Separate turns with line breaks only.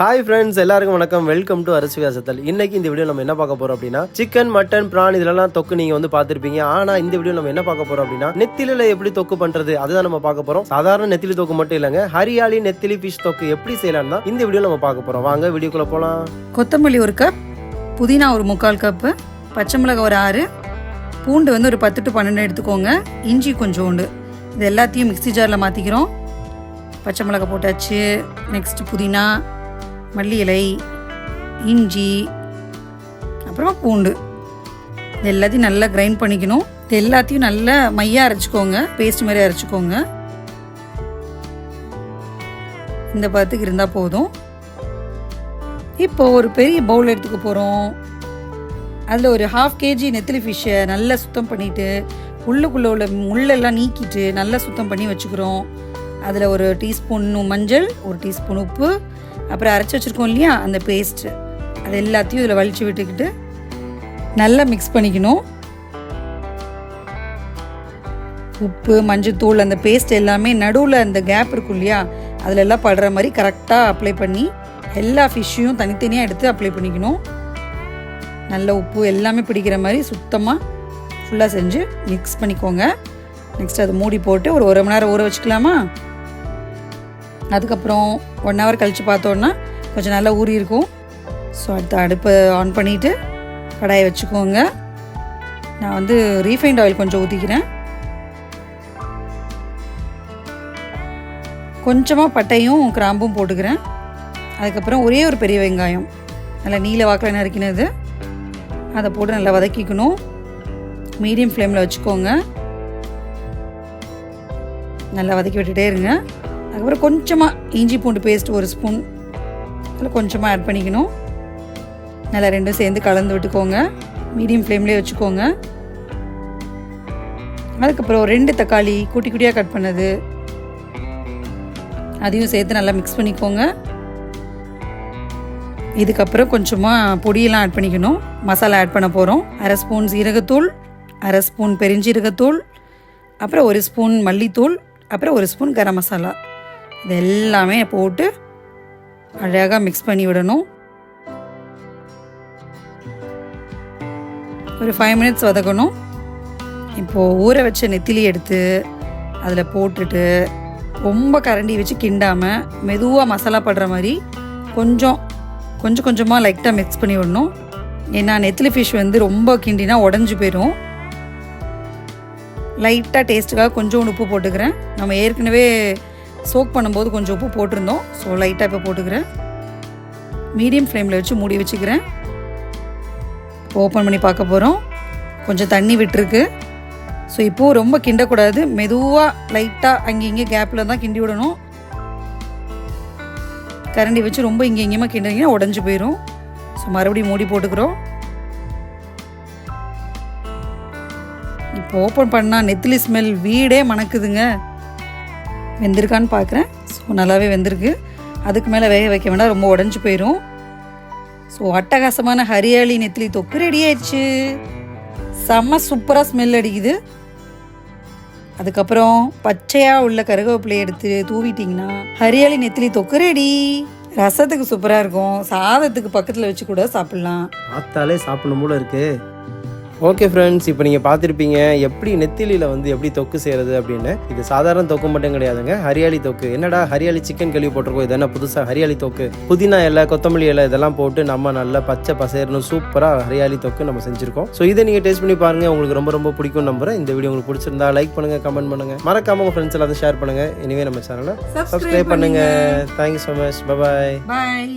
Hi friends, எல்லாருக்கும் வணக்கம். Welcome to அரசு வியாசத்தல். இன்னைக்கு இந்த வீடியோ நம்ம என்ன பார்க்க போறோம் அப்படின்னா, சிக்கன், மட்டன், பிரான் இதெல்லாம் தொக்கு நீங்க வந்து பார்த்திருப்பீங்க. ஆனா இந்த வீடியோ நம்ம என்ன பார்க்க போறோம் அப்படின்னா, நெத்திலில எப்படி தொக்கு பண்றது அதுதான் நம்ம பார்க்க போறோம். சாதாரண நெத்திலி தொக்கு மட்டும் இல்லைங்க, ஹரியாலி நெத்திலி ஃபிஷ் தொக்கு எப்படி செய்யலாம் தான் இந்த வீடியோ நம்ம பார்க்க போறோம். வாங்க வீடியோக்குள்ள போலாம்.
கொத்தமல்லி 1 கப், புதினா ஒரு 3/4 கப்பு, பச்சை மிளகாய் ஒரு 6, பூண்டு வந்து ஒரு 10 to 12 எடுத்துக்கோங்க, இஞ்சி கொஞ்சோண்டு. இது எல்லாத்தையும் மிக்ஸி ஜாரில் மாற்றிக்கிறோம். பச்சை மிளகாய் போட்டாச்சு. நெக்ஸ்ட் புதினா, மல்லி இலை, இஞ்சி, அப்புறமா பூண்டு. இது எல்லாத்தையும் நல்லா கிரைண்ட் பண்ணிக்கணும். இது எல்லாத்தையும் நல்லா மையாக அரைச்சிக்கோங்க, பேஸ்ட் மாதிரி அரைச்சிக்கோங்க. இந்த பதத்துக்கு இருந்தால் போதும். இப்போது ஒரு பெரிய பவுல் எடுத்துக்க போகிறோம். அதில் ஒரு 1/2 kg நெத்திலி ஃபிஷ்ஷை நல்லா சுத்தம் பண்ணிவிட்டு உள்ளுக்குள்ளே உள்ள முள்ளெல்லாம் நீக்கிட்டு நல்லா சுத்தம் பண்ணி வச்சுக்கிறோம். அதில் ஒரு டீஸ்பூன் மஞ்சள், ஒரு டீஸ்பூன் உப்பு, அப்புறம் அரைச்சி வச்சுருக்கோம் இல்லையா அந்த பேஸ்ட்டு, அது எல்லாத்தையும் இதில் வலிச்சு விட்டுக்கிட்டு நல்லா மிக்ஸ் பண்ணிக்கணும். உப்பு, மஞ்சள், அந்த பேஸ்ட் எல்லாமே நடுவில் அந்த கேப் இருக்கும் இல்லையா அதில் எல்லாம் படுற மாதிரி கரெக்டாக அப்ளை பண்ணி எல்லா ஃபிஷ்ஷையும் தனித்தனியாக எடுத்து அப்ளை பண்ணிக்கணும். நல்ல உப்பு எல்லாமே பிடிக்கிற மாதிரி சுத்தமாக ஃபுல்லாக செஞ்சு மிக்ஸ் பண்ணிக்கோங்க. நெக்ஸ்ட் அதை மூடி போட்டு ஒரு 1 மணி நேரம் ஊற வச்சுக்கலாமா. அதுக்கப்புறம் 1 hour கழித்து பார்த்தோன்னா கொஞ்சம் நல்லா ஊறி இருக்கும். ஸோ அடுத்த அடுப்பை ஆன் பண்ணிவிட்டு கடாயை வச்சுக்கோங்க. நான் வந்து ரீஃபைண்ட் ஆயில் கொஞ்சம் ஊற்றிக்கிறேன். கொஞ்சமாக பட்டையும் கிராம்பும் போட்டுக்கிறேன். அதுக்கப்புறம் ஒரே ஒரு பெரிய வெங்காயம் நல்லா நீல வாக்கில் நறுக்கினது, அதை போட்டு நல்லா வதக்கிக்கணும். மீடியம் ஃப்ளேமில் வச்சுக்கோங்க. நல்லா வதக்கி விட்டுட்டே இருங்க. அதுக்கப்புறம் கொஞ்சமாக இஞ்சி பூண்டு பேஸ்ட் 1 ஸ்பூன் அதில் கொஞ்சமாக ஆட் பண்ணிக்கணும். நல்லா ரெண்டும் சேர்ந்து கலந்து விட்டுக்கோங்க. மீடியம் ஃப்ளேம்லேயே வச்சுக்கோங்க. அதுக்கப்புறம் 2 தக்காளி குட்டி குட்டியாக கட் பண்ணது அதையும் சேர்த்து நல்லா மிக்ஸ் பண்ணிக்கோங்க. இதுக்கப்புறம் கொஞ்சமாக பொடியெல்லாம் ஆட் பண்ணிக்கணும். மசாலா ஆட் பண்ண போகிறோம். 1/2 ஸ்பூன் சீரகத்தூள், 1/2 ஸ்பூன் பெருஞ்சீரகத்தூள், அப்புறம் 1 ஸ்பூன் மல்லித்தூள், அப்புறம் 1 ஸ்பூன் கரம் மசாலா. இது எல்லாமே போட்டு அழகாக மிக்ஸ் பண்ணி விடணும். ஒரு 5 minutes வதக்கணும். இப்போது ஊற வச்ச நெத்திலி எடுத்து அதில் போட்டுட்டு ரொம்ப கரண்டி வச்சு கிண்டாமல் மெதுவாக மசாலா படுற மாதிரி கொஞ்சமாக லைட்டாக மிக்ஸ் பண்ணி விடணும். ஏன்னா நெத்திலி ஃபிஷ் வந்து ரொம்ப கிண்டினா உடஞ்சி போயிடும். லைட்டாக டேஸ்ட்டுக்காக கொஞ்சம் உப்பு போட்டுக்கிறேன். நம்ம ஏற்கனவே சோக் பண்ணும்போது கொஞ்சம் உப்பு போட்டிருந்தோம். ஸோ லைட்டாக இப்போ போட்டுக்கிறேன். மீடியம் ஃப்ளேமில் வச்சு மூடி வச்சுக்கிறேன். ஓப்பன் பண்ணி பார்க்க போகிறோம். கொஞ்சம் தண்ணி விட்டுருக்கு. ஸோ இப்போது ரொம்ப கிண்டக்கூடாது, மெதுவாக லைட்டாக அங்கே இங்கே கேப்பில் தான் கிண்டி விடணும். கரண்டி வச்சு ரொம்ப இங்கே இங்கேயுமா கிண்டிங்கன்னா உடஞ்சி போயிடும். ஸோ மறுபடியும் மூடி போட்டுக்கிறோம். இப்போ ஓப்பன் பண்ணால் நெத்திலி ஸ்மெல் வீடே மணக்குதுங்க. வெந்திருக்கான்னு பார்க்குறேன். ஸோ நல்லாவே வெந்திருக்கு. அதுக்கு மேலே வேக வைக்க வேண்டாம், ரொம்ப உடஞ்சி போயிடும். ஸோ அட்டகாசமான ஹரியாலி நெத்திலி தொக்கு ரெடி ஆயிடுச்சு. செம்ம சூப்பராக ஸ்மெல் அடிக்குது. அதுக்கப்புறம் பச்சையாக உள்ள கருவேப்பிலையை எடுத்து தூவிட்டிங்கன்னா ஹரியாலி நெத்திலி தொக்கு ரெடி. ரசத்துக்கு சூப்பராக இருக்கும். சாதத்துக்கு பக்கத்தில் வச்சு கூட சாப்பிட்லாம்.
பார்த்தாலே சாப்பிடணும் போல இருக்கு. ஓகே ஃப்ரெண்ட்ஸ், இப்போ நீங்கள் பார்த்துருப்பீங்க எப்படி நெத்திலியில் வந்து எப்படி தொக்கு செய்கிறது அப்படின்னு. இது சாதாரண தொக்கு மட்டும் கிடையாதுங்க, ஹரியாலி தொக்கு. என்னடா ஹரியாலி சிக்கன் கழுவி போட்டிருக்கோம், இது என்ன புதுசாக ஹரியாலி தொக்கு. புதினா இலை, கொத்தமல்லி இலை இதெல்லாம் போட்டு நம்ம நல்லா பச்சை பசேர்னு சூப்பராக ஹரியாலி தொக்கு நம்ம செஞ்சுருக்கோம். ஸோ இதை நீங்கள் டேஸ்ட் பண்ணி பாருங்கள், உங்களுக்கு ரொம்ப ரொம்ப பிடிக்கும் நம்புறேன். இந்த வீடியோ உங்களுக்கு பிடிச்சிருந்தா லைக் பண்ணுங்கள், கமெண்ட் பண்ணுங்கள், மறக்காம உங்கள் ஃப்ரெண்ட்ஸ் எல்லாத்தையும் ஷேர் பண்ணுங்கள். இனிமே நம்ம சேனலை சப்ஸ்கிரைப் பண்ணுங்கள். Thank you so much. பாய்.